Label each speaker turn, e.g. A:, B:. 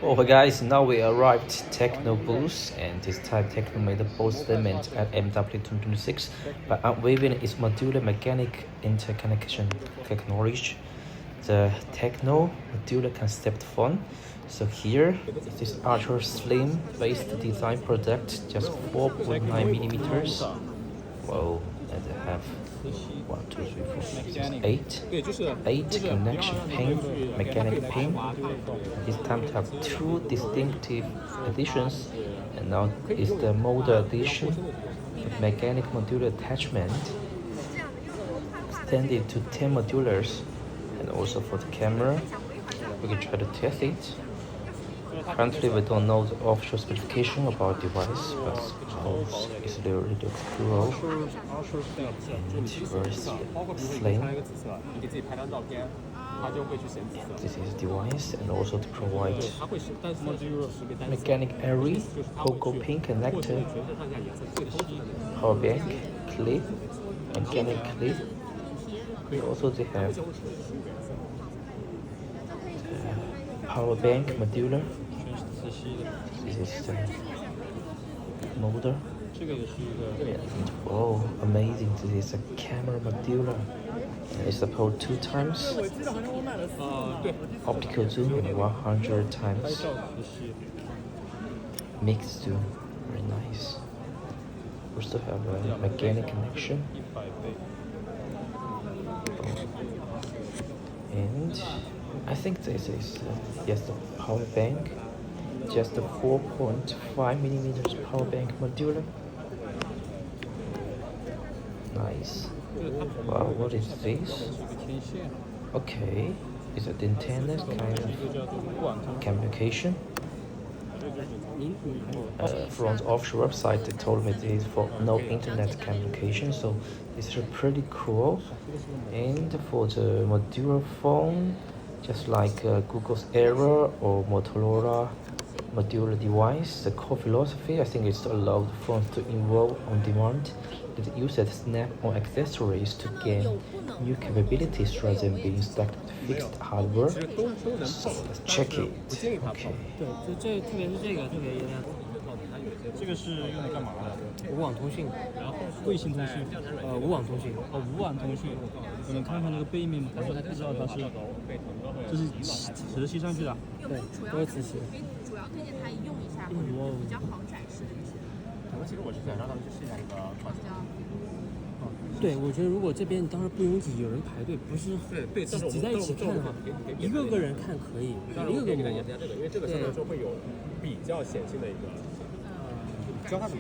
A: Oh guys, now we arrived Techno booth, and this time Techno made a bold statement at MWC20260 by unveiling its modular mechanic interconnection technology, the Techno Modular concept phone. So here is this ultra slim based design product, just 4.9 millimeters. Whoa, and they have 1, 2, 3, 4, 5, 6, 8 connection pin, mechanic pin. This time to have 2 distinctive editions, and now is the motor edition with mechanic modular attachment, extended to 10 modulars, and also for the camera. We can try to test it. Currently, we don't know the official specification about the device, but suppose it's really looks cool and very slim. This is the device, and also to provide mechanic array, poco pin connector, power bank clip, mechanic clip. Also, they have power bank modular. This is the motor. Oh, amazing! This is a camera modular. It's supported 2 times optical zoom and 100 times mixed zoom. Very nice. We still have a mechanic connection. And I think this is yes, the power bank. Just a 4.5 millimeters power bank modular. Nice. Wow, what is this? Okay, it's an antenna kind of communication. From the official website, they told me this is for no internet communication, so this is pretty cool. And for the modular phone, just like Google's Era or Motorola modular device, the core philosophy, I think, is to allow the phones to evolve on demand. Let users snap on accessories to gain new capabilities rather than being stuck with fixed hardware. So let's check it. Okay.
B: 对，特别是这个特别有点。
C: 这个是用来干嘛的？
B: 无网通讯，
C: 然后卫星通讯，
B: 无网通讯。
C: 哦，无网通讯。我们看看那个背面，但是还不知道它是，这是磁吸上去的。
B: 对，都是磁吸。
D: 主要推荐他用一下，或者比较好展示的一些。
C: 其实我是想让他们去试一下那个创新。
B: 对，我觉得如果这边当时不拥挤，有人排队，不是挤在一起看的话，一个个人看可以，一个个摸。
C: 因为这个相对来说会有比较显性的一个交叉比。